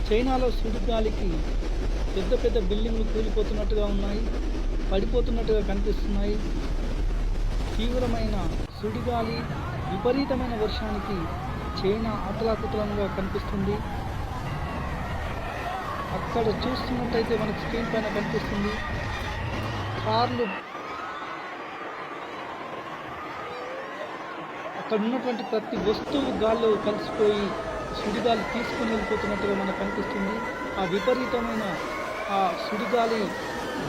చైనాలో సుడిగాలికి పెద్ద పెద్ద బిల్డింగ్లు కూలిపోతున్నట్టుగా ఉన్నాయి, పడిపోతున్నట్టుగా కనిపిస్తున్నాయి. తీవ్రమైన సుడిగాలి, విపరీతమైన వర్షానికి చైనా అతలాకుతలంగా కనిపిస్తుంది. అక్కడ చూస్తున్నట్టయితే మనకి స్క్రీన్ పైన కనిపిస్తుంది కార్లు, అక్కడ ఉన్నటువంటి ప్రతి వస్తువు గాల్లో కలిసిపోయి సుడిగాలి తీసుకుని వెళ్ళిపోతున్నట్టుగా మనకు కనిపిస్తుంది. ఆ విపరీతమైన ఆ సుడిగాలి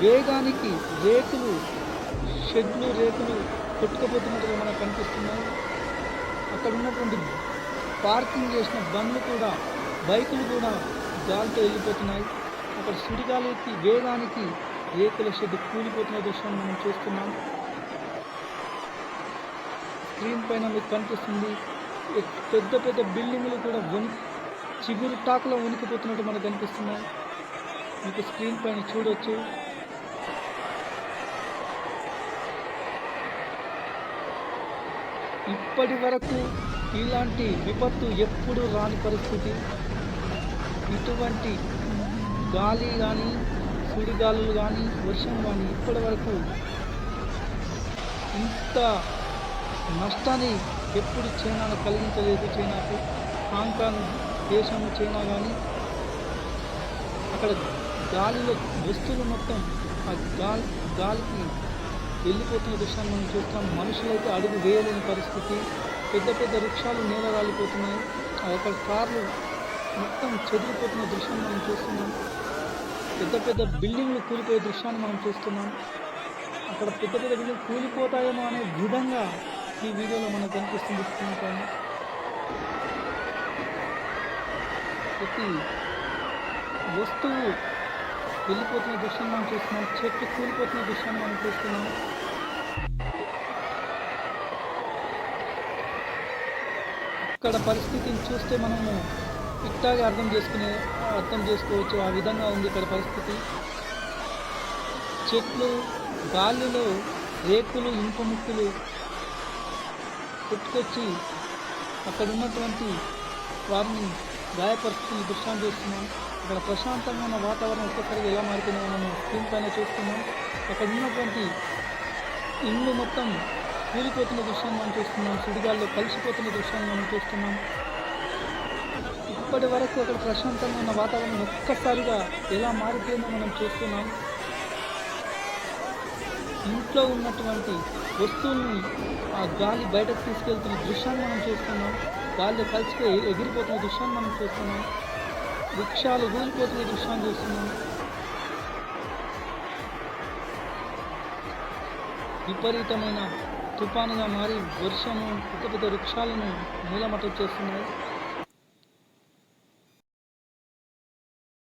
వేగానికి షెడ్లు రేకులు కొట్టుకుపోతున్నట్టుగా మనకు కనిపిస్తున్నాయి. అక్కడ ఉన్నటువంటి పార్కింగ్ చేసిన బండ్లు కూడా, బైకులు కూడా గాలితో వెళ్ళిపోతున్నాయి. అక్కడ సుడిగాలికి వేగానికి రేకుల షెడ్ కూలిపోతున్న దృశ్యాన్ని మనం చూస్తున్నాం. స్క్రీన్ పైన మీకు కనిపిస్తుంది పెద్ద పెద్ద బిల్డింగ్లు కూడా చిగురు టాకులో వణికిపోతున్నట్టు మనకు కనిపిస్తున్నాయి. మీకు స్క్రీన్ పైన చూడొచ్చు. ఇప్పటి వరకు ఇలాంటి విపత్తు ఎప్పుడు రాని పరిస్థితి. ఇటువంటి గాలి కానీ, సుడిగాలులు కానీ, వర్షం కానీ ఇప్పటి వరకు ఇంత నష్టాన్ని ఎప్పుడు చైనాను కలిగించలేదు. చైనాకు, హాంకాంగ్ దేశం చైనా కానీ, అక్కడ గాలిలో వస్తువులు మొత్తం ఆ గాలికి వెళ్ళిపోతున్న దృశ్యాన్ని మనం చూస్తాం. మనుషులైతే అడుగు వేయలేని పరిస్థితి. పెద్ద పెద్ద వృక్షాలు నేల రాలిపోతున్నాయి. అక్కడ కార్లు మొత్తం చెదిరిపోతున్న దృశ్యాన్ని మనం చూస్తున్నాం. పెద్ద పెద్ద బిల్డింగ్లు కూలిపోయే దృశ్యాన్ని మనం చూస్తున్నాం. అక్కడ పెద్ద పెద్ద బిల్డింగ్ కూలిపోతాయేమో అనే విధంగా ఈ వీడియోలో మనకు కనిపిస్తుంది. పైన ప్రతి వస్తువు వెళ్ళిపోతున్న దృశ్యాన్ని మనం చూస్తున్నాం. చెట్లు కూలిపోతున్న దృశ్యాన్ని మనం చూస్తున్నాం. అక్కడ పరిస్థితిని చూస్తే మనము ఇట్టాగే అర్థం చేసుకోవచ్చు. ఆ విధంగా ఉంది ఇక్కడ పరిస్థితి. చెట్లు, గాలిలో రేకులు, ఇనుప ముక్కులు కొట్టుకొచ్చి అక్కడ ఉన్నటువంటి వారిని గాయపరుస్తున్న దృశ్యాన్ని చూస్తున్నాం. అక్కడ ప్రశాంతంగా ఉన్న వాతావరణం ఒక్కసారిగా ఎలా మారిపోయిందో మనం స్క్రీన్ పైన చూస్తున్నాం. అక్కడ ఉన్నటువంటి ఇల్లు మొత్తం కూలిపోతున్న దృశ్యాన్ని మనం చూస్తున్నాం. సుడిగాల్లో కలిసిపోతున్న దృశ్యాన్ని మనం చూస్తున్నాం. ఇప్పటి వరకు అక్కడ ప్రశాంతంగా ఉన్న వాతావరణం ఒక్కసారిగా ఎలా మారిపోయిందో మనం చూస్తున్నాం. ఇంట్లో ఉన్నటువంటి వస్తువుల్ని ఆ గాలి బయటకు తీసుకెళ్తున్న దృశ్యాన్ని మనం చూస్తున్నాం. గాలిలో కలిసిపోయి ఎగిరిపోతున్న దృశ్యాన్ని మనం చూస్తున్నాం. వృక్షాలు కూలిపోతున్న దృశ్యాన్ని చూస్తున్నాం. విపరీతమైన తుఫానుగా మారి వర్షము పెద్ద పెద్ద వృక్షాలను నీలమట్టం చేస్తున్నాయి.